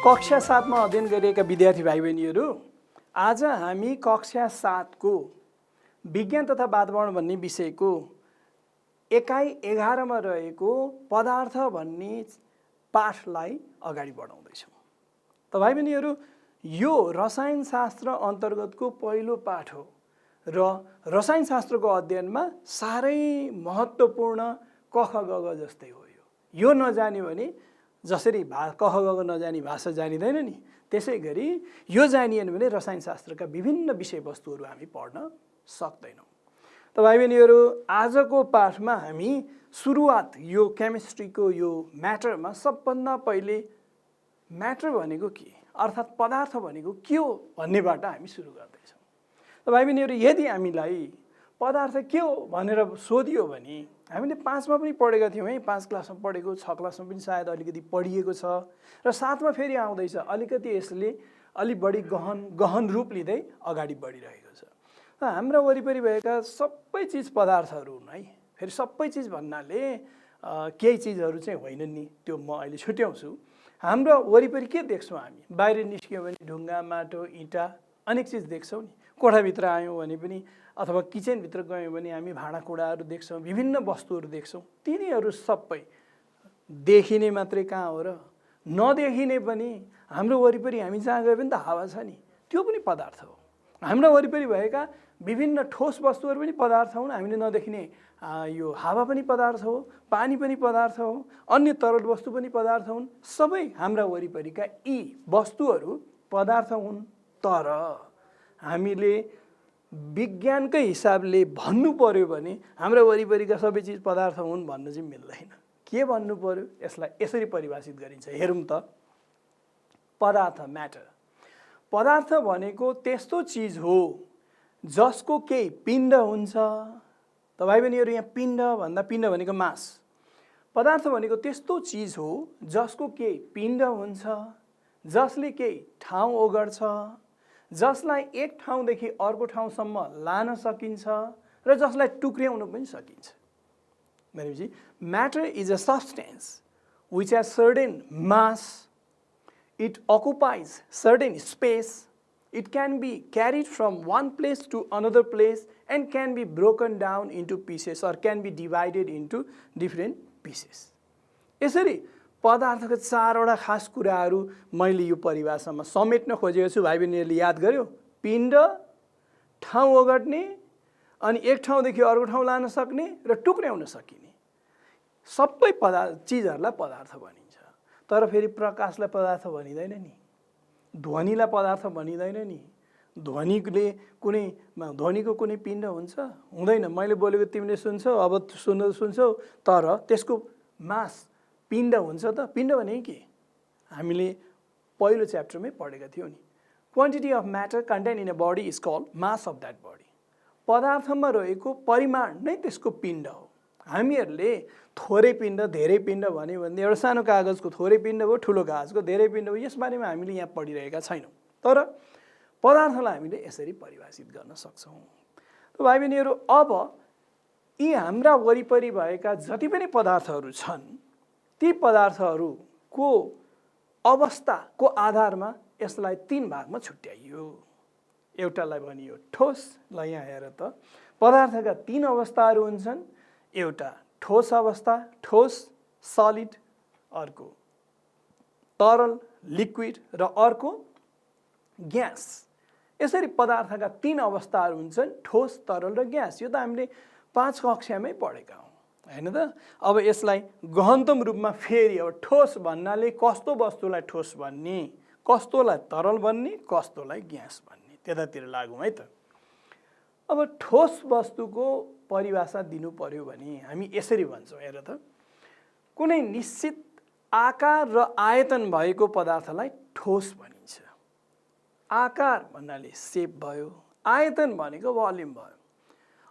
कक्षा 7 मा अध्ययन गरिरहेका विद्यार्थी भाइ बहिनीहरू, आज हामी कक्षा 7 को विज्ञान तथा वातावरण भन्ने विषयको एकाइ 11 मा रहेको पदार्थ भन्ने पाठलाई अगाडि बढाउँदैछौँ। त भाइ बहिनीहरू, यो रसायनशास्त्र अन्तर्गतको पहिलो पाठ हो र रसायनशास्त्रको अध्ययनमा साह्रै महत्त्वपूर्ण क ख ग घ जस्तै हो। यो नजान्यो भने जसरी क ख ग घ नजानी भाषा जानिँदैन नि, त्यसै गरी यो जानिएन भने रसायनशास्त्रका विभिन्न विषयवस्तुहरू हामी पढ्न सक्दैनौँ। त भाइ बहिनीहरू, आजको पाठमा हामी सुरुवात यो केमिस्ट्रीको यो म्याटरमा सबभन्दा पहिले म्याटर भनेको के, अर्थात् पदार्थ भनेको के हो भन्नेबाट हामी सुरु गर्दैछौँ। त भाइ बहिनीहरू, यदि हामीलाई पदार्थ के हो भनेर सोधियो भने हामीले 5 मा पनि पढेका थियौँ है, 5 क्लासमा पढेको, 6 क्लासमा पनि सायद अलिकति पढिएको छ र 7 मा फेरि आउँदैछ। अलिकति यसले अलि बढी गहन रूप लिँदै अगाडि बढिरहेको छ। र हाम्रा वरिपरि भएका सबै चिज पदार्थहरू हुन् है। फेरि सबै चिज भन्नाले केही चिजहरू चाहिँ होइनन् नि, त्यो म अहिले छुट्याउँछु। हाम्रो वरिपरि के देख्छौँ हामी? बाहिर निस्क्यौँ भने ढुङ्गा, माटो, इँटा अनेक चिज देख्छौँ नि। कोठाभित्र आयौँ भने पनि अथवा किचनभित्र गयौँ भने हामी भाँडाकुँडाहरू देख्छौँ, विभिन्न वस्तुहरू देख्छौँ। तिनीहरू सबै देखिने मात्रै कहाँ हो र, नदेखिने पनि हाम्रो वरिपरि हामी जहाँ गए पनि त हावा छ नि, त्यो पनि पदार्थ हो। हाम्रो वरिपरि भएका विभिन्न ठोस वस्तुहरू पनि पदार्थ हुन्। हामीले नदेखिने यो हावा पनि पदार्थ हो, पानी पनि पदार्थ हो, अन्य तरल वस्तु पनि पदार्थ हुन्। सबै हाम्रा वरिपरिका यी वस्तुहरू पदार्थ हुन्। तर हामीले विज्ञानकै हिसाबले भन्नु पर्यो भने हाम्रा वरिपरिका सबै चिज पदार्थ हुन् भन्न चाहिँ मिल्दैन। के भन्नु पर्यो? यसलाई यसरी परिभाषित गरिन्छ, हेरौँ त। पदार्थ, म्याटर। पदार्थ भनेको त्यस्तो चिज हो जसको केही पिण्ड हुन्छ। त भाइ बहिनीहरू, यहाँ पिण्ड भन्दा पिण्ड भनेको मास। पदार्थ भनेको त्यस्तो चिज हो जसको केही पिण्ड हुन्छ, जसले केही ठाउँ ओगट्छ, जसलाई एक ठाउँदेखि अर्को ठाउँसम्म लान सकिन्छ र जसलाई टुक्र्याउन पनि सकिन्छ। भनेपछि matter is a substance which has certain mass, it occupies certain space, it can be carried from one place to another place and can be broken down into pieces or can be divided into different pieces. यसरी पदार्थका 4 वटा खास कुराहरू मैले यो परिभाषामा समेट्न खोजेको छु। भाइ बहिनीहरूले याद गर्यो? पिण्ड, ठाउँ ओगट्ने, अनि एक ठाउँदेखि अर्को ठाउँ लान सक्ने र टुक्र्याउन सकिने सबै चिजहरूलाई पदार्थ भनिन्छ। तर फेरि प्रकाशलाई पदार्थ भनिँदैन नि, ध्वनिलाई पदार्थ भनिँदैन नि। ध्वनिको कुनै पिण्ड हुन्छ? हुँदैन। मैले बोलेको तिमीले सुन्छौ, अब सुन्छौ, तर त्यसको मास पिण्ड हुन्छ त? पिण्ड भने के? हामीले पहिलो च्याप्टरमै पढेका थियौँ नि। Quantity of matter contain in a body is called mass of that body. पदार्थमा रहेको परिमाण नै त्यसको पिण्ड हो। हामीहरूले थोरै पिण्ड, धेरै पिण्ड भन्यो भने एउटा सानो कागजको थोरै पिण्ड भयो, ठुलो कागजको धेरै पिण्ड भयो, यसबारेमा हामीले यहाँ पढिरहेका छैनौँ। तर पदार्थलाई हामीले यसरी परिभाषित गर्न सक्छौँ। त भाइ बहिनीहरू, अब यी हाम्रा वरिपरि भएका जति पनि पदार्थहरू छन्, ती पदार्थहरूको अवस्थाको आधारमा यसलाई 3 भागमा छुट्याइयो। एउटालाई भनियो ठोस। ल यहाँ हेर त, पदार्थका 3 अवस्थाहरू हुन्छन्। एउटा ठोस अवस्था, ठोस सलिड, अर्को तरल लिक्विड र अर्को ग्यास। यसरी पदार्थका 3 अवस्थाहरू हुन्छन्, ठोस, तरल र ग्यास। यो त हामीले 5 कक्षामै पढेका हौँ, हैन त? अब यसलाई गहनतम रूपमा फेरि अब ठोस भन्नाले कस्तो वस्तुलाई ठोस भन्ने, कस्तोलाई तरल भन्ने, कस्तोलाई ग्यास भन्ने, त्यतातिर लागौँ है त। अब ठोस वस्तुको परिभाषा दिनु पर्यो भने हामी यसरी भन्छौँ, हेर त। कुनै निश्चित आकार र आयतन भएको पदार्थलाई ठोस भनिन्छ। आकार भन्नाले सेप भयो, आयतन भनेको भोल्युम भयो।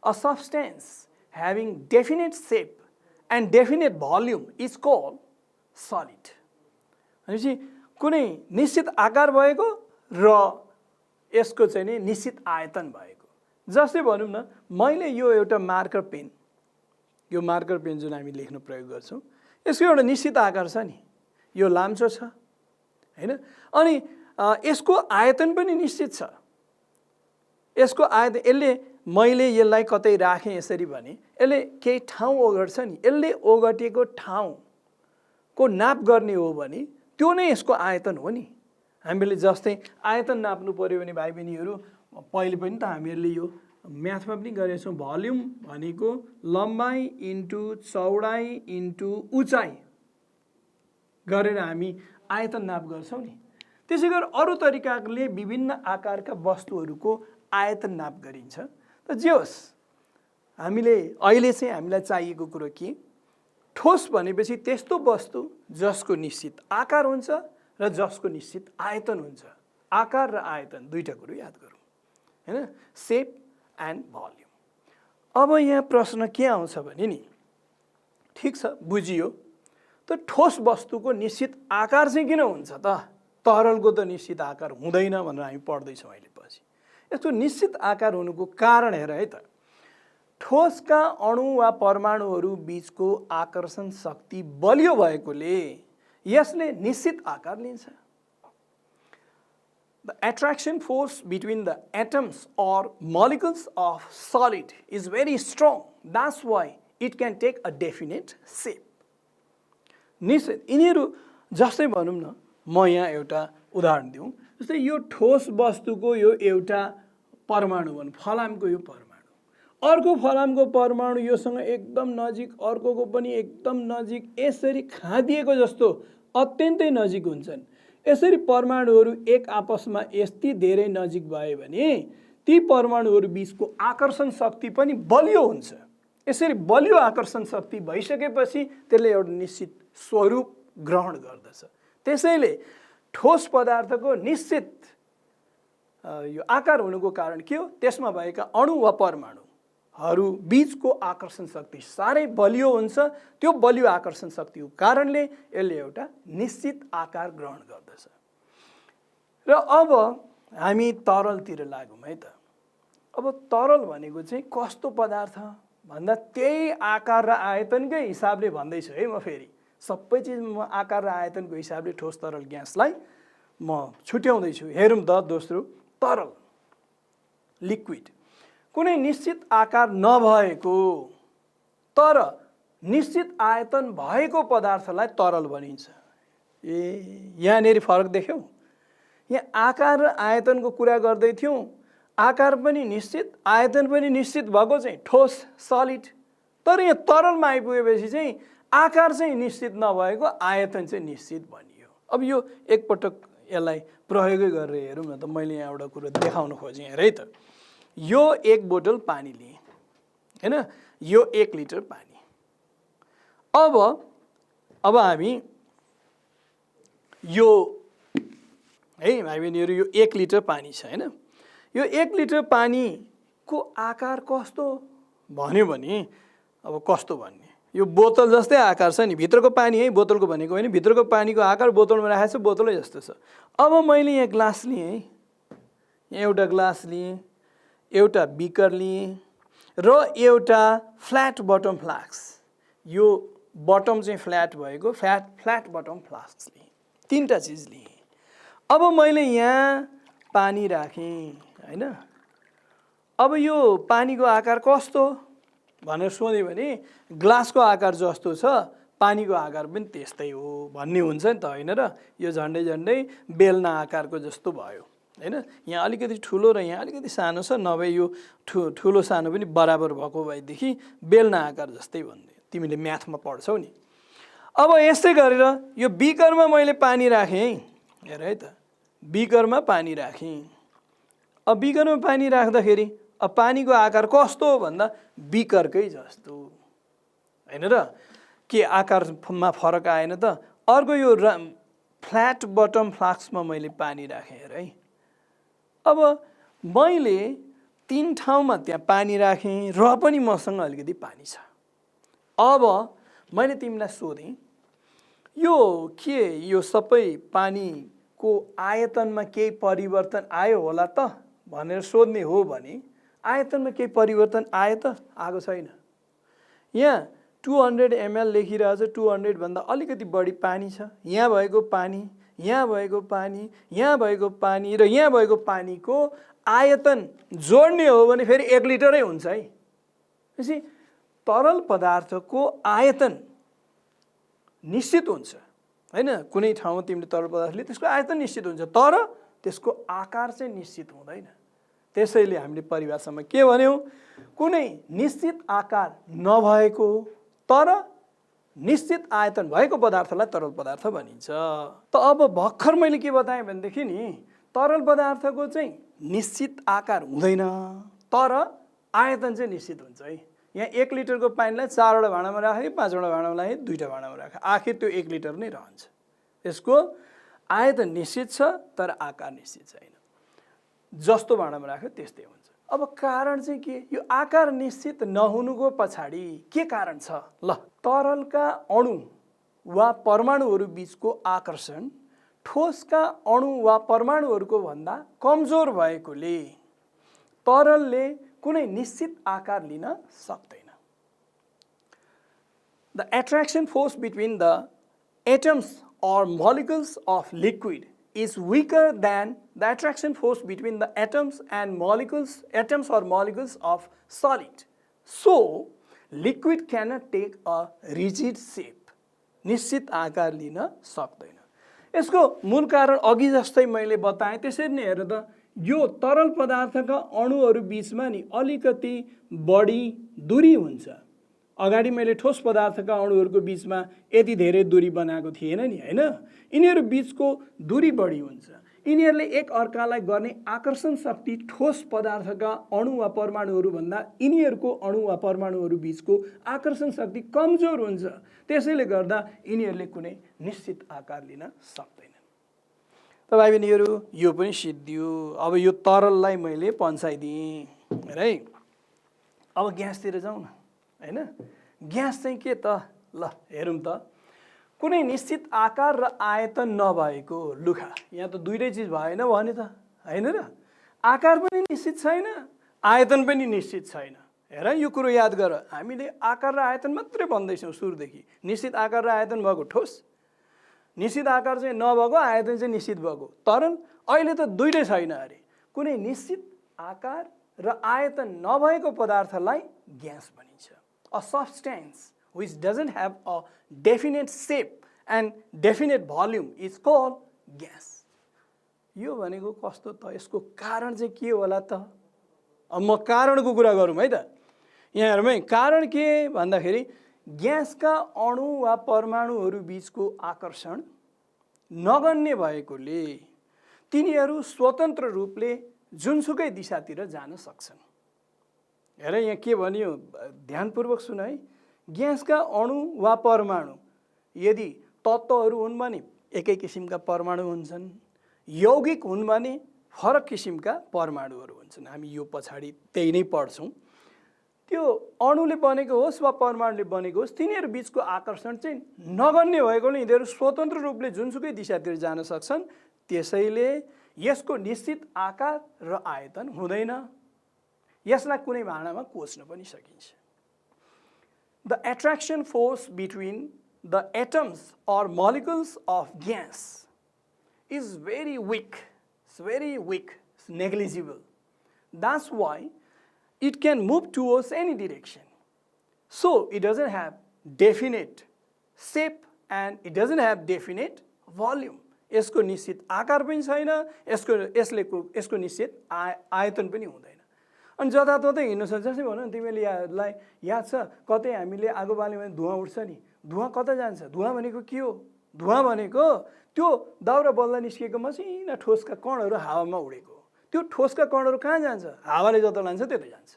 A substance having definite shape and definite volume is called solid. भनेपछि कुनै निश्चित आकार भएको र यसको चाहिँ नि निश्चित आयतन भएको। जस्तै भनौँ न, मैले यो एउटा मार्कर पेन, यो मार्कर पेन जुन हामी लेख्न प्रयोग गर्छौँ, यसको एउटा निश्चित आकार छ नि। यो लाम्चो छ, हैन। अनि यसको आयतन पनि निश्चित छ। यसको आयतन यसले मैले यसलाई कतै राखेँ यसरी भने यसले केही ठाउँ ओगट्छ नि, यसले ओगटेको ठाउँको नाप गर्ने हो भने त्यो नै यसको आयतन हो नि। हामीले जस्तै आयतन नाप्नु पर्यो भने भाइ बहिनीहरू पहिले पनि त हामीहरूले यो म्याथमा पनि गरेका छौँ। भल्युम भनेको लम्बाइ इन्टु चौडाइ इन्टु उचाइ गरेर हामी आयतन नाप गर्छौँ नि। त्यसै गरी अरू तरिकाले विभिन्न आकारका वस्तुहरूको आयतन नाप गरिन्छ। त जे होस्, हामीले अहिले चाहिँ हामीलाई चाहिएको कुरो के, ठोस भनेपछि त्यस्तो वस्तु जसको निश्चित आकार हुन्छ र जसको निश्चित आयतन हुन्छ। आकार र आयतन दुईटा कुरो याद गरौँ हैन, सेप एन्ड भल्युम। अब यहाँ प्रश्न के आउँछ भने नि, ठिक छ बुझियो, त ठोस वस्तुको निश्चित आकार चाहिँ किन हुन्छ त, तरलको त निश्चित आकार हुँदैन भनेर हामी पढ्दैछौँ अहिले पछि। यस्तो निश्चित आकार हुनुको कारण हेर है त, ठोसका अणु वा परमाणुहरू बीचको आकर्षण शक्ति बलियो भएकोले यसले निश्चित आकार लिन्छ। The attraction force between the atoms or molecules of solid is very strong. That's why it can take a definite shape. निश्चित यिनीहरू जस्तै भनौँ न, म यहाँ एउटा उदाहरण दिउँ, जस्तै यो ठोस वस्तुको यो एउटा परमाणु भनौँ, फलामको यो परमाणु, अर्को फलामको परमाणु योसँग एकदम नजिक, अर्कोको पनि एकदम नजिक, यसरी खाँदिएको जस्तो अत्यन्तै नजिक हुन्छन्। यसरी परमाणुहरू एक आपसमा यति धेरै नजिक भए भने ती परमाणुहरू बीचको आकर्षण शक्ति पनि बलियो हुन्छ। यसरी बलियो आकर्षण शक्ति भइसकेपछि त्यसले एउटा निश्चित स्वरूप ग्रहण गर्दछ। त्यसैले ठोस पदार्थको निश्चित यो आकार हुनुको कारण के हो, त्यसमा भएका अणु वा परमाणुहरू बीचको आकर्षण शक्ति साह्रै बलियो हुन्छ। त्यो बलियो आकर्षण शक्तिको कारणले यसले एउटा निश्चित आकार ग्रहण गर्दछ। र अब हामी तरलतिर लागौँ है त। अब तरल भनेको चाहिँ कस्तो पदार्थ भन्दा त्यही आकार र आयतनकै हिसाबले भन्दैछु है। म फेरि सबै चिज म आकार र आयतनको हिसाबले ठोस तरल ग्यासलाई म छुट्याउँदैछु। हेरौँ त दोस्रो, तरल लिक्विड कुनै निश्चित आकार नभएको तर निश्चित आयतन भएको पदार्थलाई तरल भनिन्छ। यहाँनिर फरक देख्यौ, यहाँ आकार र आयतनको कुरा गर्दै थियौँ, आकार पनि निश्चित आयतन पनि निश्चित भएको चाहिँ ठोस सलिड, तर यहाँ तरलमा आइपुगेपछि चाहिँ आकार चाहिँ निश्चित नभएको आयतन चाहिँ निश्चित भनियो। अब यो एकपटक यसलाई प्रयोगै गरेर हेरौँ न त। मैले यहाँ एउटा कुरो देखाउन खोजेँ हेर है त। यो एक बोतल पानी लिएँ हैन, यो 1 लिटर पानी। अब हामी यो है भाइ बहिनीहरू, यो 1 लिटर पानी छ हैन, यो 1 लिटर पानीको आकार कस्तो भन्यो भने, अब कस्तो भन्ने, यो बोतल जस्तै आकार छ नि, भित्रको पानी है, बोतलको भनेको होइन, भित्रको पानीको आकार बोतलमा राखेको छ, बोतलै जस्तो छ। अब मैले यहाँ ग्लास लिएँ है, यहाँ एउटा ग्लास लिएँ, एउटा बिकर लिएँ र एउटा फ्ल्याट बटम फ्लास्क, यो बटम चाहिँ फ्ल्याट भएको फ्ल्याट बटम फ्लास्क लिएँ, तीनटा चिज लिएँ। अब मैले यहाँ पानी राखेँ हैन। अब यो पानीको आकार कस्तो भनेर सोधेँ भने ग्लासको आकार जस्तो छ, पानीको आकार पनि त्यस्तै हो भन्ने हुन्छ नि त होइन र। यो झन्डै झन्डै बेलना आकारको जस्तो भयो हैन। यहाँ अलिकति ठुलो र यहाँ अलिकति सानो छ, नभए यो ठुलो सानो पनि बराबर भएको भएदेखि बेलना आकार जस्तै भन्ने तिमीले म्याथमा पढ्छौ नि। अब यस्तै गरेर यो बिकरमा मैले पानी राखेँ, हेर है त, बिकरमा पानी राखेँ। अब बिकरमा पानी राख्दाखेरि अब पानीको आकार कस्तो भन्दा बिकरकै जस्तो हैन र, के आकारमा फरक आएन त। अर्को यो फ्ल्याट बटम फ्लास्कमा मैले पानी राखेँ हेर है। अब मैले 3 ठाउँमा त्यहाँ पानी राखेँ र पनि मसँग अलिकति पानी छ। अब मैले तिमीलाई सोधेँ यो के, यो सबै पानीको आयतनमा केही परिवर्तन आयो होला त भनेर सोध्ने हो भने आयतनमा केही परिवर्तन आयो त? आएको छैन। यहाँ 200 ml लेखिरहेको छ, 200 भन्दा अलिकति बढी पानी छ। यहाँ भएको पानी यहाँ भएको पानी, यहाँ भएको पानी र यहाँ भएको पानीको आयतन जोड्ने हो भने फेरि 1 लिटरै हुन्छ है। त्यसै तरल पदार्थको आयतन निश्चित हुन्छ हैन। कुनै ठाउँमा तिमीले तरल पदार्थले त्यसको आयतन निश्चित हुन्छ, तर त्यसको आकार चाहिँ निश्चित हुँदैन। त्यसैले हामीले परिभाषामा के भन्यौँ, कुनै निश्चित आकार नभएको तर निश्चित आयतन भएको पदार्थलाई तरल पदार्थ भनिन्छ। त अब भर्खर मैले के बताएँ भनेदेखि नि तरल पदार्थको चाहिँ निश्चित आकार हुँदैन तर आयतन चाहिँ निश्चित हुन्छ है। यहाँ 1 लिटरको पानीलाई 4वटा भाँडामा राखे, 5वटा भाँडामा राखे, 2टा भाँडामा राखे, आखिर त्यो 1 लिटर नै रहन्छ। यसको आयतन निश्चित छ तर आकार निश्चित छैन। जस्तो भाँडामा राख्यो त्यस्तै हुन्छ। अब कारण चाहिँ के, यो आकार निश्चित नहुनुको पछाडि के कारण छ? ल, तरलका अणु वा परमाणुहरू बीचको आकर्षण ठोसका अणु वा परमाणुहरूको भन्दा कमजोर भएकोले तरलले कुनै निश्चित आकार लिन सक्दैन। The attraction force between the atoms or molecules of liquid is weaker than the attraction force between the atoms or molecules of solid. So, liquid cannot take a rigid shape. निश्चित आकार लिन सक्दैन। यसको मूल कारण अघि जस्तै मैले बताएँ त्यसरी नै हेर त, यो तरल पदार्थका अणुहरू बीचमा नि अलिकति बढी दूरी हुन्छ। अगाडि मैले ठोस पदार्थका अणुहरूको बीचमा यति धेरै दूरी बनाएको थिएन नि हैन। यिनीहरू बीचको दूरी बढी हुन्छ। यिनीहरूले एक अर्कालाई गर्ने आकर्षण शक्ति ठोस पदार्थका अणु वा परमाणुहरू भन्दा यिनीहरूको अणु वा परमाणुहरू बीचको आकर्षण शक्ति कमजोर हुन्छ। त्यसैले गर्दा यिनीहरूले कुनै निश्चित आकार लिन सक्दैनन्। त भाइ बहिनीहरू यो पनि सिद्धियो। अब यो तरललाई मैले पन्साइदिएँ है। अब ग्यासतिर जाउँ न हैन। ग्यास चाहिँ के त, ल हेरौँ त। कुनै निश्चित आकार र आयतन नभएको लुखा, यहाँ त दुईटै चिज भएन भने त हैन र। आकार पनि निश्चित छैन, आयतन पनि निश्चित छैन। हेर यो कुरो याद गर, हामीले आकार र आयतन मात्रै भन्दैछौँ सुरुदेखि। निश्चित आकार र आयतन भएको ठोस, निश्चित आकार चाहिँ नभएको, आयतन चाहिँ निश्चित भएको तरल। अहिले त दुईटै छैन अरे। कुनै निश्चित आकार र आयतन नभएको पदार्थलाई ग्यास भनिन्छ। A substance which doesn't have a definite shape and definite volume is called gas. यो भनेको कस्तो त, यसको कारण चाहिँ के होला त? अब म कारणको कुरा गरौँ है त। यहाँ हेरौँ है, कारण के भन्दाखेरि ग्यासका अणु वा परमाणुहरू बीचको आकर्षण नगन्य भएकोले तिनीहरू स्वतन्त्र रूपले जुनसुकै दिशातिर जान सक्छन्। हेर यहाँ के भनियो, ध्यानपूर्वक सुन है। ग्यासका अणु वा परमाणु यदि तत्त्वहरू हुन् भने एकै किसिमका परमाणु हुन्छन्, यौगिक हुन् भने फरक किसिमका परमाणुहरू हुन्छन्। हामी यो पछाडि त्यही नै पढ्छौँ। त्यो अणुले बनेको होस् वा परमाणुले बनेको होस्, तिनीहरू बीचको आकर्षण चाहिँ नगन्य भएकोले यिनीहरू स्वतन्त्र रूपले जुनसुकै दिशातिर जान सक्छन्। त्यसैले यसको निश्चित आकार र आयतन हुँदैन। यसलाई कुनै भाँडामा कोच्न पनि सकिन्छ। The attraction force between the atoms or molecules of gas is very weak. It's very weak. It's negligible. That's why it can move towards any direction. So it doesn't have definite shape and it doesn't have definite volume. यसको निश्चित आकार पनि छैन, यसको निश्चित आयतन पनि हुँदैन। अनि जताततै हिँड्न सक्छ। जस्तै भनौँ न, तिमीले यसलाई याद छ, कतै हामीले आगो बाल्यो भने धुवाँ उठ्छ नि। धुवाँ कता जान्छ? धुवाँ भनेको के हो? धुवाँ भनेको त्यो दाउरा बल्दा निस्केको मसिना ठोसका कणहरू हावामा उडेको। त्यो ठोसका कणहरू कहाँ जान्छ? हावाले जता लान्छ त्यतै जान्छ।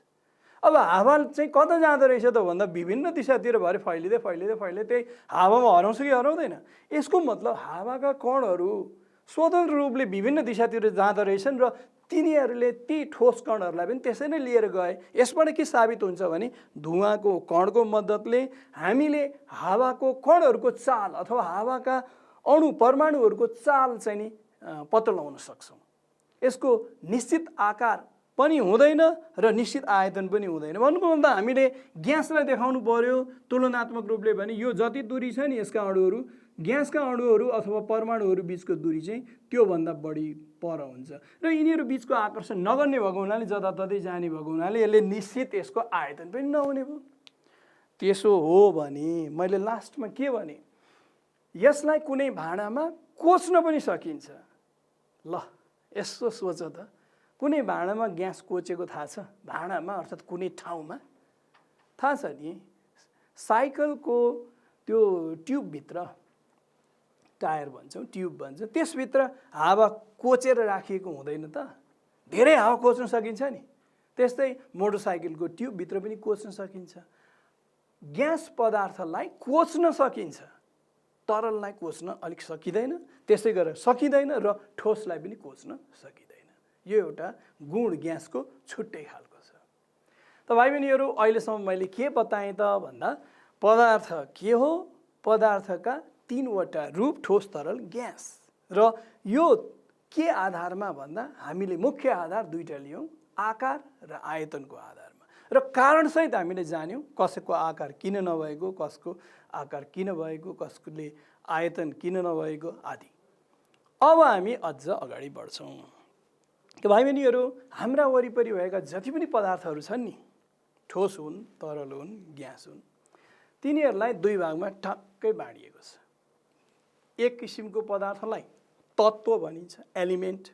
अब हावा चाहिँ कता जाँदो रहेछ त भन्दा विभिन्न दिशातिर भएर फैलिँदै फैलिँदै फैलिँदै त्यही हावामा हराउँछ कि हराउँदैन? यसको मतलब हावाका कणहरू स्वतन्त्र रूपले विभिन्न दिशातिर जाँदो रहेछन् र तिनीहरूले ती ठोस कणहरूलाई पनि त्यसै नै लिएर गए। यसबाट के साबित हुन्छ भने धुवाँको कणको मद्दतले हामीले हावाको कणहरूको चाल अथवा हावाका अणु परमाणुहरूको चाल चाहिँ नि पत्ता लगाउन सक्छौँ। यसको निश्चित आकार पनि हुँदैन र निश्चित आयतन पनि हुँदैन। भन्नुको भन्दा हामीले ग्यासलाई देखाउनु पर्यो तुलनात्मक रूपले भने यो जति दूरी छ नि यसका अणुहरू ग्यासका अणुहरू अथवा परमाणुहरू बिचको दूरी चाहिँ त्योभन्दा बढी पर हुन्छ र यिनीहरू बिचको आकर्षण नगर्ने भएको हुनाले जताततै जाने भएको हुनाले यसले निश्चित यसको आयतन पनि नहुने भयो। त्यसो हो भने मैले लास्टमा के भने, यसलाई कुनै भाँडामा कोच्न पनि सकिन्छ। ल यसो सोच त, कुनै भाँडामा ग्यास कोचेको थाहा छ? भाँडामा अर्थात् कुनै ठाउँमा थाहा छ नि? साइकलको त्यो ट्युबभित्र, टायर भन्छौँ, ट्युब भन्छौँ, त्यसभित्र हावा कोचेर राखिएको हुँदैन त? धेरै हावा कोच्न सकिन्छ नि। त्यस्तै मोटरसाइकलको ट्युबभित्र पनि कोच्न सकिन्छ। ग्यास पदार्थलाई कोच्न सकिन्छ, तरललाई कोच्न अलिक सकिँदैन। त्यसै गरेर सकिँदैन र ठोसलाई पनि कोच्न सकिँदैन। यो एउटा गुण ग्यासको छुट्टै खालको छ। त भाइ बहिनीहरू, अहिलेसम्म मैले के बताएँ त भन्दा, पदार्थ के हो, पदार्थका तीनवटा रूप, ठोस, तरल, ग्यास। र यो के आधारमा भन्दा, हामीले मुख्य आधार दुईटा लियौँ, आकार र आयतनको आधारमा। र कारणसहित हामीले जान्यौँ कसैको आकार किन नभएको, कसको आकार किन भएको, कसले आयतन किन नभएको आदि। अब हामी अझ अगाडि बढ्छौँ। के भाइ बहिनीहरू, हाम्रा वरिपरि भएका जति पनि पदार्थहरू छन् नि, ठोस हुन्, तरल हुन्, ग्यास हुन्, तिनीहरूलाई दुई भागमा ठक्कै बाँडिएको छ। एक किसिमको पदार्थलाई तत्त्व भनिन्छ, एलिमेन्ट।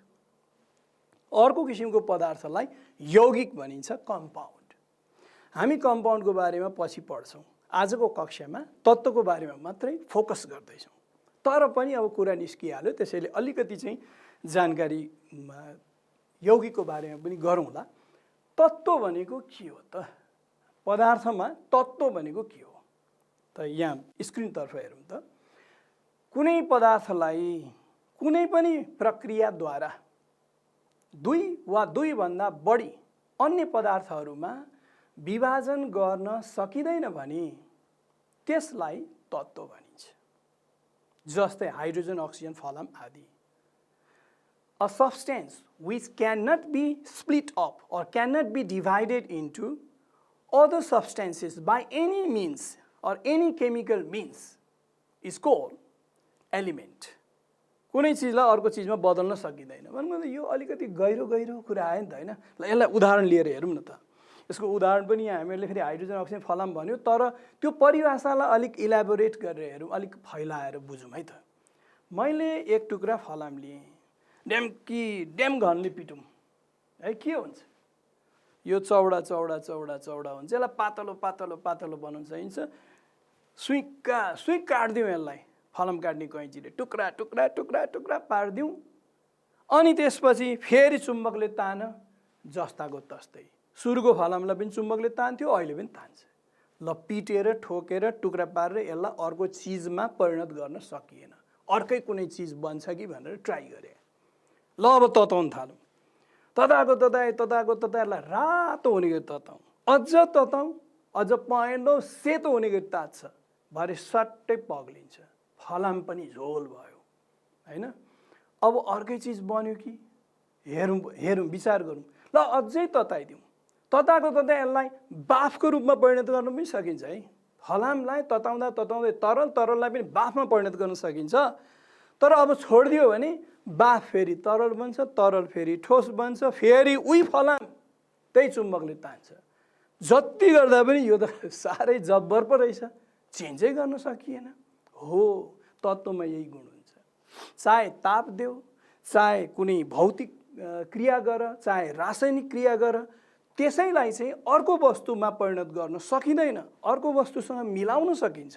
अर्को किसिमको पदार्थलाई यौगिक भनिन्छ, कम्पाउन्ड। हामी कम्पाउन्डको बारेमा पछि पढ्छौँ। आजको कक्षामा तत्त्वको बारेमा मात्रै फोकस गर्दैछौँ। तर पनि अब कुरा निस्किहाल्यो, त्यसैले अलिकति चाहिँ जानकारी यौगिकको बारेमा पनि गरौँला। तत्त्व भनेको के हो त? पदार्थमा तत्त्व भनेको के हो त? यहाँ स्क्रिनतर्फ हेरौँ त। कुनै पदार्थलाई कुनै पनि प्रक्रियाद्वारा दुई वा दुईभन्दा बढी अन्य पदार्थहरूमा विभाजन गर्न सकिँदैन भने त्यसलाई तत्त्व भनिन्छ। जस्तै हाइड्रोजन, अक्सिजन, फलाम आदि। A substance which cannot be split up or cannot be divided into other substances by any means or any chemical means is called element. कुनै चिजलाई अर्को चिजमा बदल्न सकिँदैन। भन्नु यो अलिकति गहिरो कुरा आयो नि त, हैन? ल यसलाई उदाहरण लिएर हेरौँ न त। यसको उदाहरण पनि यहाँ हामीले फेरि हाइड्रोजन, अक्सिजन, फलाम भन्यो, तर त्यो परिभाषालाई अलिक इलाबोरेट गरेर हेरौँ, अलिक फैलाएर बुझौँ है त। मैले एक टुक्रा फलाम लिएँ, ड्याम घनले पिटौँ है, के हुन्छ? यो चौडा हुन्छ। यसलाई पातलो बनाउन सकिन्छ। सुइँ काट्दिउँ यसलाई, फलाम काट्ने कैँचीले टुक्रा पारिदिउँ। अनि त्यसपछि फेरि चुम्बकले तान, जस्ताको तस्तै। सुरुको फलामलाई पनि चुम्बकले तान्थ्यो, अहिले पनि तान्छ। ल पिटेर ठोकेर टुक्रा पारेर यसलाई अर्को चिजमा परिणत गर्न सकिएन। अर्कै कुनै चिज बन्छ कि भनेर ट्राई गरे। ल अब तताउन थालौँ। तताएलाई रातो हुने गरी तताउँ, अझ पहेँलो सेतो हुने गरी तात्छ। भरे सट्टै पग्लिन्छ, फलाम पनि झोल भयो, हैन? अब अर्कै चिज बन्यो कि? हेरौँ, विचार गरौँ। ल अझै तताइदिउँ। तताएको यसलाई बाफको रूपमा परिणत गर्न पनि सकिन्छ है। फलामलाई तताउँदै तरललाई पनि बाफमा परिणत गर्न सकिन्छ। तर अब छोडिदियो भने बाफ फेरि तरल बन्छ, तरल फेरि ठोस बन्छ, फेरि उही फलाम त्यही चुम्बकले तान्छ। जति गर्दा पनि यो त साह्रै जब्बर पो रहेछ, चेन्जै गर्न सकिएन। हो, तत्त्वमा यही गुण हुन्छ। चाहे ताप देऊ, चाहे कुनै भौतिक क्रिया गर, चाहे रासायनिक क्रिया गर, त्यसैलाई चाहिँ अर्को वस्तुमा परिणत गर्न सकिँदैन। अर्को वस्तुसँग मिलाउन सकिन्छ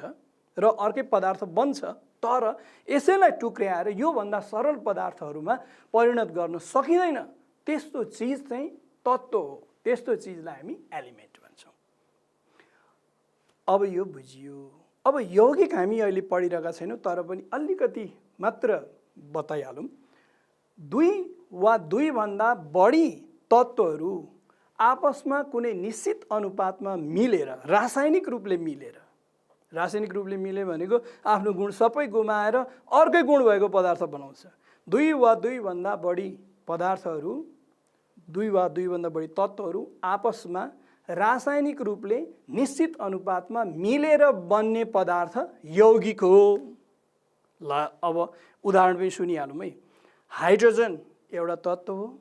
र अर्कै पदार्थ बन्छ, तर यसैलाई टुक्र्याएर योभन्दा सरल पदार्थहरूमा परिणत गर्न सकिँदैन। त्यस्तो चिज चाहिँ तत्त्व हो। त्यस्तो चिजलाई हामी एलिमेन्ट भन्छौँ। अब यो बुझियो। अब यौगिक हामी अहिले पढिरहेका छैनौँ, तर पनि अलिकति मात्र बताइहालौँ। दुई वा दुईभन्दा बढी तत्त्वहरू आपसमा कुनै निश्चित अनुपातमा मिलेर, रासायनिक रूपले मिले भनेको आफ्नो गुण सबै गुमाएर अर्कै गुण भएको पदार्थ बनाउँछ। दुई वा दुईभन्दा बढी तत्त्वहरू आपसमा रासायनिक रूपले निश्चित अनुपातमा मिलेर बन्ने पदार्थ यौगिक हो। ल अब उदाहरण पनि सुनिहालौँ है। हाइड्रोजन एउटा तत्त्व हो,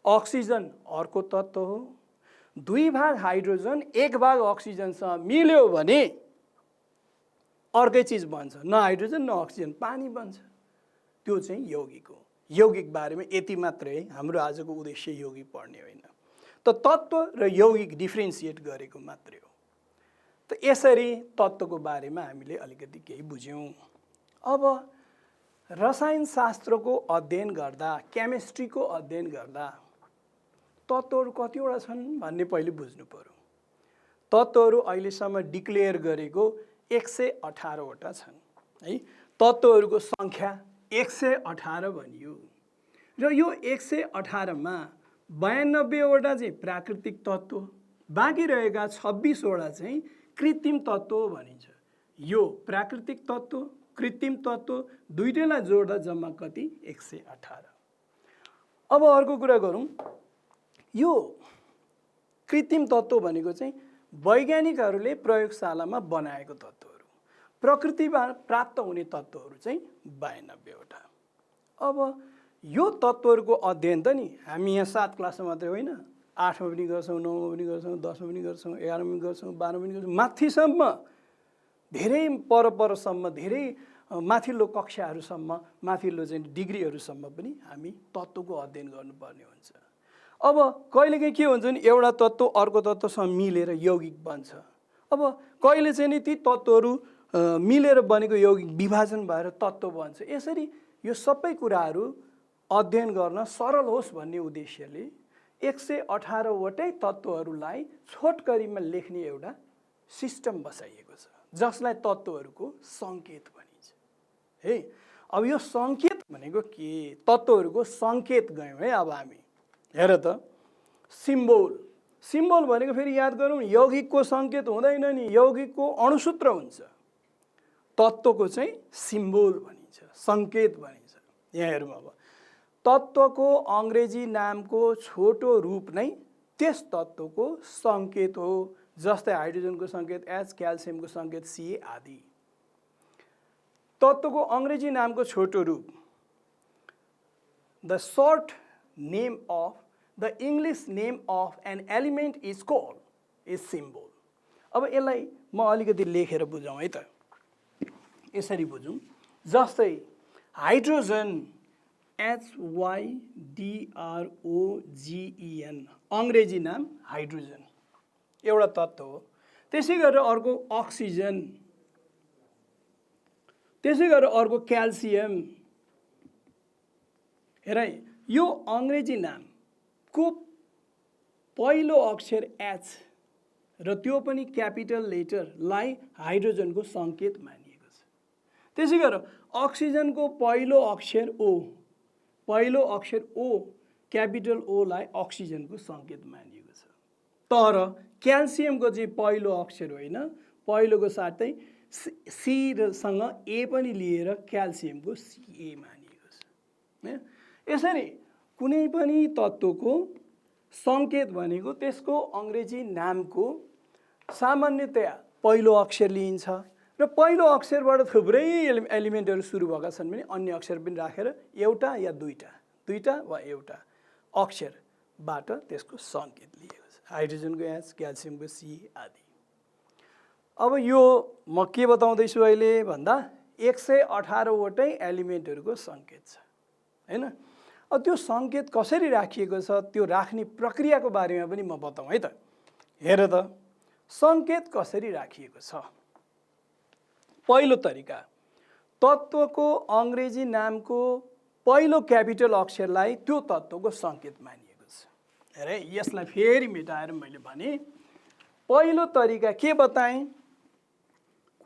अक्सिजन अर्को तत्त्व हो। 2 भाग हाइड्रोजन 1 भाग अक्सिजनसँग मिल्यो भने अर्कै चिज बन्छ, न हाइड्रोजन न अक्सिजन, पानी बन्छ। त्यो चाहिँ यौगिक हो। यौगिक बारेमा यति मात्रै है, हाम्रो आजको उद्देश्य यौगिक पढ्ने होइन, त तत्त्व र यौगिक डिफ्रेन्सिएट गरेको मात्रै हो। त यसरी तत्त्वको बारेमा हामीले अलिकति केही बुझ्यौँ। अब रसायनशास्त्रको अध्ययन गर्दा, केमिस्ट्रीको अध्ययन गर्दा तत्त्वहरू कतिवटा छन् भन्ने पहिले बुझ्नु पर्यो। तत्त्वहरू अहिलेसम्म डिक्लेयर गरेको 118 वटा छन् है। तत्त्वहरूको सङ्ख्या 118 भनियो र यो 118 मा 92 वटा चाहिँ प्राकृतिक तत्त्व, बाँकी रहेका 26 वटा चाहिँ कृत्रिम तत्त्व भनिन्छ। यो प्राकृतिक तत्त्व, कृत्रिम तत्त्व दुईटैलाई जोड्दा जम्मा कति? 118। अब अर्को कुरा गरौँ। यो कृत्रिम तत्त्व भनेको चाहिँ वैज्ञानिकहरूले प्रयोगशालामा बनाएको तत्त्वहरू, प्रकृतिमा प्राप्त हुने तत्त्वहरू चाहिँ 92 वटा। अब यो तत्त्वहरूको अध्ययन त नि हामी यहाँ 7 क्लासमा मात्रै होइन, 8मा पनि गर्छौँ, 9मा पनि गर्छौँ, 10मा पनि गर्छौँ, 11मा पनि गर्छौँ, 12मा पनि गर्छौँ, माथिसम्म धेरै परसम्म, धेरै माथिल्लो कक्षाहरूसम्म, माथिल्लो चाहिँ डिग्रीहरूसम्म पनि हामी तत्त्वको अध्ययन गर्नुपर्ने हुन्छ। अब कहिलेकाहीँ के हुन्छ नि, एउटा तत्त्व अर्को तत्त्वसँग मिलेर यौगिक बन्छ। अब कहिले चाहिँ नि ती तत्त्वहरू मिलेर बनेको यौगिक विभाजन भएर तत्त्व बन्छ। यसरी यो सबै कुराहरू अध्ययन गर्न सरल होस् भन्ने उद्देश्यले 118 वटै तत्त्वहरूलाई छोटकरीमा लेख्ने एउटा सिस्टम बसाइएको छ, जसलाई तत्त्वहरूको सङ्केत भनिन्छ है। अब यो सङ्केत भनेको के? तत्त्वहरूको सङ्केत गयौँ है। अब हामी हेर त, सिम्बोल। सिम्बोल भनेको फेरि याद गरौँ, यौगिकको सङ्केत हुँदैन नि, यौगिकको अणुसूत्र हुन्छ। तत्त्वको चाहिँ सिम्बोल भनिन्छ, सङ्केत भनिन्छ। यहाँ हेरौँ, अब तत्त्वको अङ्ग्रेजी नामको छोटो रूप नै त्यस तत्त्वको सङ्केत हो। जस्तै हाइड्रोजनको सङ्केत H, क्याल्सियमको सङ्केत Ca आदि। तत्त्वको अङ्ग्रेजी नामको छोटो रूप, the short name of the English name of an element is called is symbol. अब यसलाई म अलिकति लेखेर बुझाउँ है त। यसरी बुझौँ, जस्तै हाइड्रोजन HYDROGEN अङ्ग्रेजी नाम हाइड्रोजन एउटा तत्त्व हो। त्यसै गरेर अर्को अक्सिजन, त्यसै गरेर अर्को क्याल्सियम। हेर, यो अङ्ग्रेजी नामको पहिलो अक्षर H र त्यो पनि क्यापिटल लेटरलाई हाइड्रोजनको सङ्केत मानिएको छ। त्यसै गरेर अक्सिजनको पहिलो अक्षर O, पहिलो अक्षर O, क्यापिटल ओलाई अक्सिजनको सङ्केत मानिएको छ। तर क्याल्सियमको चाहिँ पहिलो अक्षर होइन, पहिलोको साथै सीसँग ए पनि लिएर क्याल्सियमको Ca मानिएको छ। यसरी कुनै पनि तत्त्वको सङ्केत भनेको त्यसको अङ्ग्रेजी नामको सामान्यतया पहिलो अक्षर लिइन्छ र पहिलो अक्षरबाट थुप्रै एलिमेन्टहरू सुरु भएका छन् भने अन्य अक्षर पनि राखेर एउटा या दुईटा वा एउटा अक्षरबाट त्यसको सङ्केत लिएको छ। हाइड्रोजनको H, क्याल्सियमको C आदि। अब यो म के बताउँदैछु अहिले भन्दा 118 वटै एलिमेन्टहरूको सङ्केत छ हैन। अब त्यो सङ्केत कसरी राखिएको छ, त्यो राख्ने प्रक्रियाको बारेमा पनि म बताउँ है त। हेर त, सङ्केत कसरी राखिएको छ। पहिलो तरिका, तत्त्वको अङ्ग्रेजी नामको पहिलो क्यापिटल अक्षरलाई त्यो तत्त्वको सङ्केत मानिएको छ। हेरे, यसलाई फेरि मेटाएर मैले भने, पहिलो तरिका के बताएँ?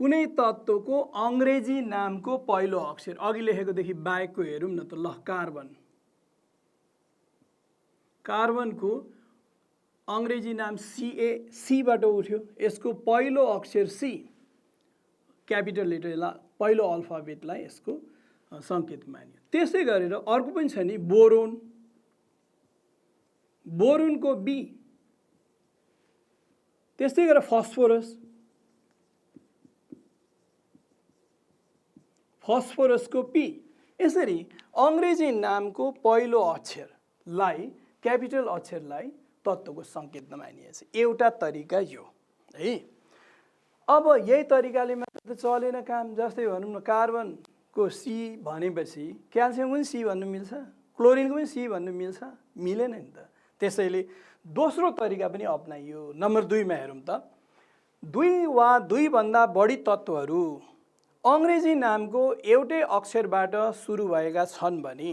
कुनै तत्त्वको अङ्ग्रेजी नामको पहिलो अक्षर, अघि लेखेकोदेखि बाहेकको हेरौँ न त। ल, कार्बन, कार्बनको अङ्ग्रेजी नाम Ca, सीबाट उठ्यो, यसको पहिलो अक्षर C, क्यापिटल लेटरलाई पहिलो अल्फाबेटलाई यसको सङ्केत मानियो। त्यसै गरेर अर्को पनि छ नि, बोरोन, बोरोनको B, त्यस्तै गरेर फस्फोरस, फस्फोरसको पी। यसरी अङ्ग्रेजी नामको पहिलो अक्षरलाई क्यापिटल अक्षरलाई तत्त्वको सङ्केत मानिएछ। एउटा तरिका यो है। अब यही तरिकाले मात्र त चलेन काम। जस्तै भनौँ न कार्बनको सी भनेपछि क्याल्सियमको पनि सी भन्नु मिल्छ, क्लोरिनको पनि सी भन्नु मिल्छ, मिलेन नि त। त्यसैले दोस्रो तरिका पनि अपनाइयो। नम्बर 2 मा हेरौँ त, 2 वा 2 भन्दा बढी तत्त्वहरू अङ्ग्रेजी नामको एउटै अक्षरबाट सुरु भएका छन् भने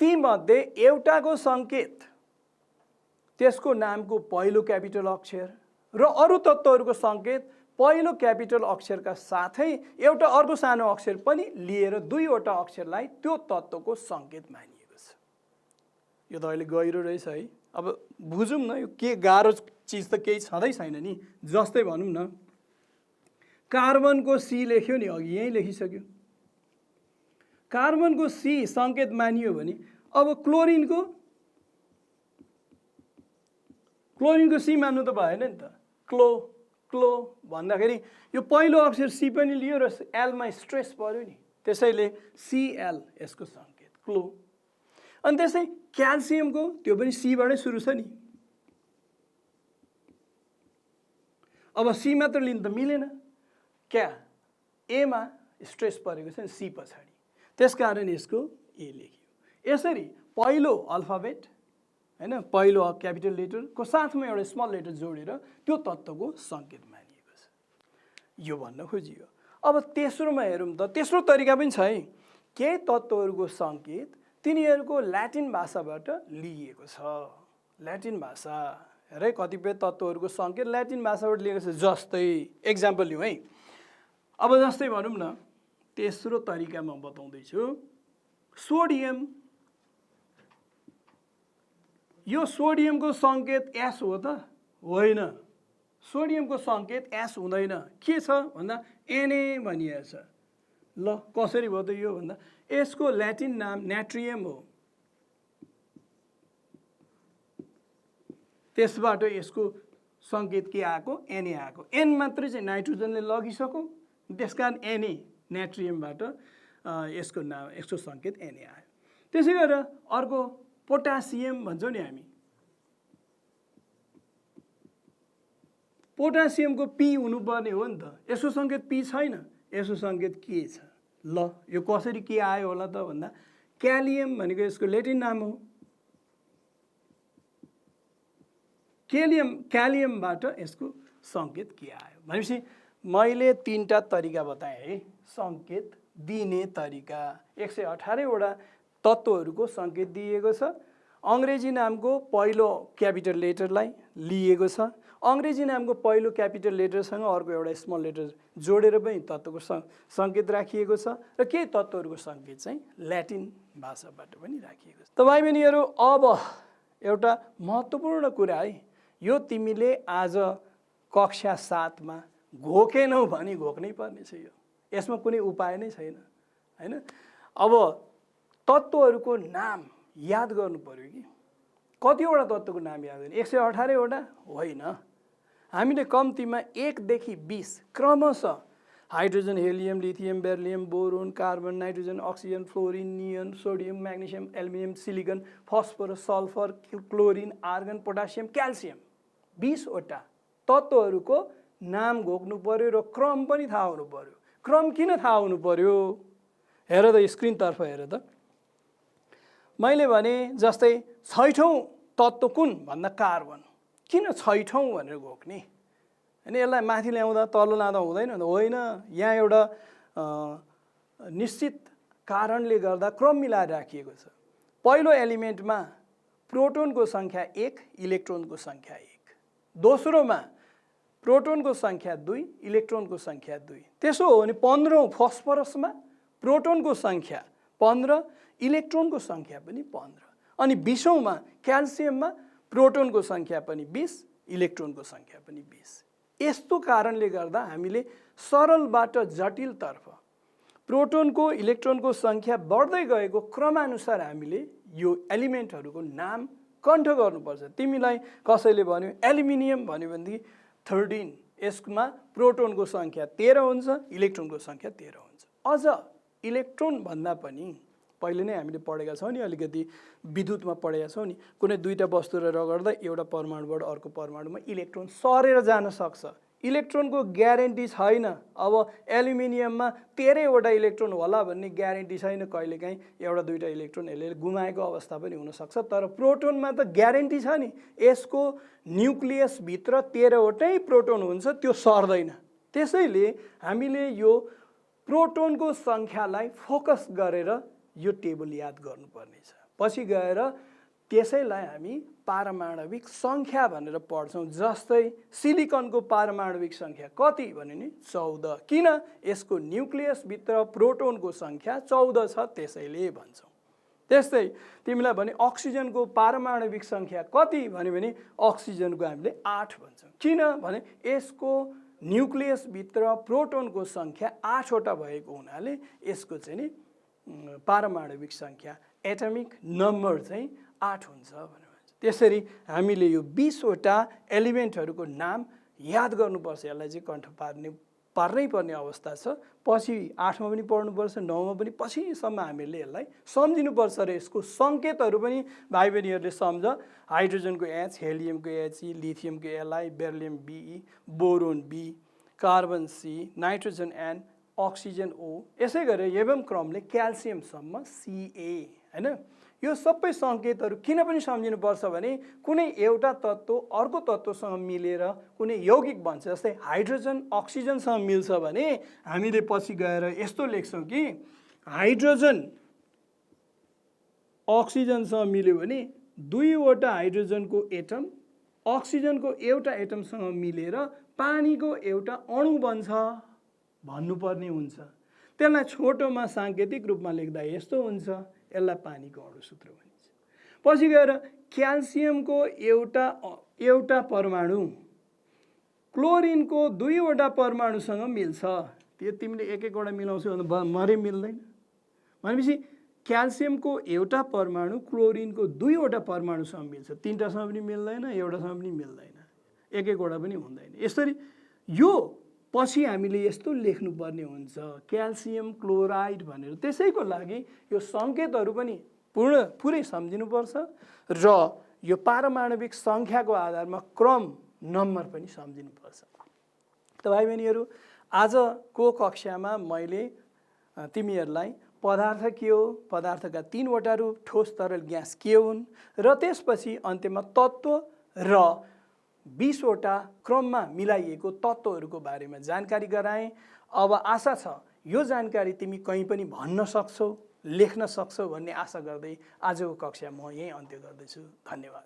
तीमध्ये एउटाको सङ्केत त्यसको नामको पहिलो क्यापिटल अक्षर र अरू तत्त्वहरूको सङ्केत पहिलो क्यापिटल अक्षरका साथै एउटा अर्को सानो अक्षर पनि लिएर 2वटा अक्षरलाई त्यो तत्त्वको सङ्केत मानिएको छ। यो त अहिले गहिरो रहेछ है। अब बुझौँ न, यो के गाह्रो चिज त केही छँदै छैन नि। जस्तै भनौँ न कार्बनको सी लेख्यो नि, अघि यहीँ लेखिसक्यो। कार्बनको सी सङ्केत मानियो भने अब क्लोरिनको सी मान्नु त भएन नि त। क्लो भन्दाखेरि यो पहिलो अक्षर सी पनि लियो र एलमा स्ट्रेस पर्यो नि, त्यसैले सिएल यसको सङ्केत क्लो। अनि त्यसै क्याल्सियमको त्यो पनि सीबाटै सुरु छ नि। अब सी मात्र लिनु त मिलेन, क्या एमा स्ट्रेस परेको छ नि सी पछाडि, त्यसकारण यसको ए लेखियो। यसरी पहिलो अल्फाबेट हैन, पहिलो क्यापिटल लेटरको साथमा एउटा स्मल लेटर जोडेर त्यो तत्त्वको सङ्केत मानिएको छ। यो भन्न खोजियो। अब तेस्रोमा हेरौँ त, तेस्रो तरिका पनि छ है। केही तत्त्वहरूको सङ्केत तिनीहरूको ल्याटिन भाषाबाट लिइएको छ। ल्याटिन भाषा हेरे कतिपय तत्त्वहरूको सङ्केत ल्याटिन भाषाबाट लिएको छ। जस्तै एक्जाम्पल लिउँ है। अब जस्तै भनौँ न तेस्रो तरिका म बताउँदैछु। सोडियम, यो सोडियमको सङ्केत एस हो त होइन। सोडियमको सङ्केत एस हुँदैन। के छ भन्दा एनए भनिएको छ। ल कसरी भयो त यो भन्दा यसको ल्याटिन नाम नाट्रियम हो। त्यसबाट यसको सङ्केत के आएको, एनए आएको। एन मात्रै चाहिँ नाइट्रोजनले लगिसक्यो, त्यसकारण एनए नाट्रियमबाट यसको नाम, यसको सङ्केत एनए आयो। त्यसै गरेर अर्को पोटासियम भन्छौँ नि हामी। पोटासियमको पी हुनुपर्ने हो नि त, यसको सङ्केत पी छैन, यसको सङ्केत के छ। ल यो कसरी के आयो होला त भन्दा क्यालियम भनेको यसको ल्याटिन नाम हो। क्यालियमबाट यसको सङ्केत के आयो भनेपछि मैले 3टा तरिका बताएँ है सङ्केत दिने तरिका। 118 वटा तत्त्वहरूको सङ्केत दिएको छ। अङ्ग्रेजी नामको पहिलो क्यापिटल लेटरलाई लिएको छ। अङ्ग्रेजी नामको पहिलो क्यापिटल लेटरसँग अर्को एउटा स्मल लेटर जोडेर पनि तत्त्वको सङ्केत राखिएको छ र केही तत्त्वहरूको सङ्केत चाहिँ ल्याटिन भाषाबाट पनि राखिएको छ। त भाइ बहिनीहरू, अब एउटा महत्त्वपूर्ण कुरा है, यो तिमीले आज कक्षा 7 मा घोकेनौ भने घोक्नै पर्नेछ। यो यसमा कुनै उपाय नै छैन हैन। अब तत्त्वहरूको नाम याद गर्नु पर्यो कि कतिवटा तत्त्वको नाम याद गर्ने, 118 वटा होइन। हामीले कम्तीमा 1 देखि 20 क्रमशः hydrogen, helium, lithium, beryllium, boron, carbon, nitrogen, oxygen, fluorine, neon, sodium, magnesium, aluminium, silicon, phosphorus, sulphur, chlorine, argon, potassium, calcium, 20 वटा तत्त्वहरूको नाम घोक्नु पर्यो र क्रम पनि थाहा हुनु पर्यो। क्रम किन थाहा हुनु पर्यो? हेर त स्क्रिनतर्फ हेर त। मैले भने जस्तै 6औं तत्त्व कुन भन्दा कार्बन। किन 6औं भनेर घोक्ने हैन? यसलाई माथि ल्याउँदा तल लाँदा हुँदैन होइन। यहाँ एउटा निश्चित कारणले गर्दा क्रम मिलाएर राखिएको छ। पहिलो एलिमेन्टमा प्रोटोनको सङ्ख्या 1, इलेक्ट्रोनको सङ्ख्या 1। दोस्रोमा प्रोटोनको सङ्ख्या 2, इलेक्ट्रोनको सङ्ख्या 2। त्यसो हो भने 15औं फस्फोरसमा प्रोटोनको सङ्ख्या 15, इलेक्ट्रोनको सङ्ख्या पनि 15। अनि 20औंमा क्याल्सियममा प्रोटोनको सङ्ख्या पनि 20, इलेक्ट्रोनको सङ्ख्या पनि 20। यस्तो कारणले गर्दा हामीले सरलबाट जटिलतर्फ प्रोटोनको, इलेक्ट्रोनको सङ्ख्या बढ्दै गएको क्रमअनुसार हामीले यो एलिमेन्टहरूको नाम कण्ठ गर्नुपर्छ। तिमीलाई कसैले भन्यो एल्युमिनियम भन्यो भनेदेखि 13, यसमा प्रोटोनको सङ्ख्या 13 हुन्छ, इलेक्ट्रोनको सङ्ख्या 13 हुन्छ। अझ इलेक्ट्रोन भन्दा पनि पहिले नै हामीले पढेका छौँ नि, अलिकति विद्युतमा पढेका छौँ नि, कुनै दुईटा वस्तुलाई रगड्दा एउटा परमाणुबाट अर्को परमाणुमा इलेक्ट्रोन सरेर जान सक्छ। इलेक्ट्रोनको ग्यारेन्टी छैन। अब एल्युमिनियममा 13वटा इलेक्ट्रोन होला भन्ने ग्यारेन्टी छैन। कहिलेकाहीँ एउटा दुईटा इलेक्ट्रोन यसले गुमाएको अवस्था पनि हुनसक्छ। तर प्रोटोनमा त ग्यारेन्टी छ नि, यसको न्युक्लियसभित्र 13वटै प्रोटोन हुन्छ, त्यो सर्दैन। त्यसैले हामीले यो प्रोटोनको सङ्ख्यालाई फोकस गरेर यो टेबल याद गर्नुपर्ने छ। पछि गएर त्यसैलाई हामी पारमाणविक सङ्ख्या भनेर पढ्छौँ। जस्तै सिलिकनको पारमाणविक सङ्ख्या कति भने नि 14। किन? यसको न्युक्लियसभित्र प्रोटोनको सङ्ख्या 14 छ, त्यसैले भन्छौँ। त्यस्तै तिमीलाई भने अक्सिजनको पारमाणविक सङ्ख्या कति भन्यो भने अक्सिजनको हामीले 8 भन्छौँ। किन भने यसको न्युक्लियसभित्र प्रोटोनको सङ्ख्या 8वटा भएको हुनाले यसको चाहिँ नि पारमाणविक सङ्ख्या एटमिक नम्बर चाहिँ 8 हुन्छ भनेर भन्छ। त्यसरी हामीले यो 20वटा एलिमेन्टहरूको नाम याद गर्नुपर्छ। यसलाई चाहिँ कण्ठ पार्नै पर्ने अवस्था छ। पछि 8मा पनि पढ्नुपर्छ, 9मा पनि, पछिसम्म हामीले यसलाई सम्झिनुपर्छ र यसको सङ्केतहरू पनि भाइ बहिनीहरूले सम्झ। हाइड्रोजनको H, हेलियमको He, लिथियमको Li, beryllium Be, boron B, carbon C, nitrogen N, oxygen O, यसै गरेर एवं क्रमले क्याल्सियमसम्म Ca, हैन? यो सबै सङ्केतहरू किन पनि सम्झिनुपर्छ भने कुनै एउटा तत्त्व अर्को तत्त्वसँग मिलेर कुनै यौगिक बन्छ। जस्तै हाइड्रोजन अक्सिजनसँग मिल्छ भने हामीले पछि गएर यस्तो लेख्छौँ कि हाइड्रोजन अक्सिजनसँग मिल्यो भने 2वटा हाइड्रोजनको एटम अक्सिजनको एउटा एटमसँग मिलेर पानीको एउटा अणु बन्छ भन्नुपर्ने हुन्छ। त्यसलाई छोटोमा साङ्केतिक रूपमा लेख्दा यस्तो हुन्छ, यसलाई पानीको अणु सूत्र भनिन्छ। पछि गएर क्याल्सियमको एउटा परमाणु क्लोरिनको 2वटा परमाणुसँग मिल्छ। त्यो तिमीले एक एकवटा मिलाउँछौ भने मरे मिल्दैन। भनेपछि क्याल्सियमको एउटा परमाणु क्लोरिनको 2वटा परमाणुसँग मिल्छ। 3टासँग पनि मिल्दैन, एउटासँग पनि मिल्दैन, एक एकवटा पनि हुँदैन। यसरी यो पछि हामीले यस्तो लेख्नुपर्ने हुन्छ क्याल्सियम क्लोराइड भनेर। त्यसैको लागि यो सङ्केतहरू पनि पुरै सम्झिनुपर्छ र यो पारमाणविक सङ्ख्याको आधारमा क्रम नम्बर पनि सम्झिनुपर्छ। त भाइ बहिनीहरू, आजको कक्षामा मैले तिमीहरूलाई पदार्थ के हो, पदार्थका 3वटा रूप, ठोस तरल ग्यास के हुन् र त्यसपछि अन्त्यमा तत्त्व र 20वटा क्रममा मिलाइएको तत्त्वहरूको बारेमा जानकारी गराएँ। अब आशा छ यो जानकारी तिमी कहीँ पनि भन्न सक्छौ, लेख्न सक्छौ भन्ने आशा गर्दै आजको कक्षा म यहीँ अन्त्य गर्दैछु। धन्यवाद।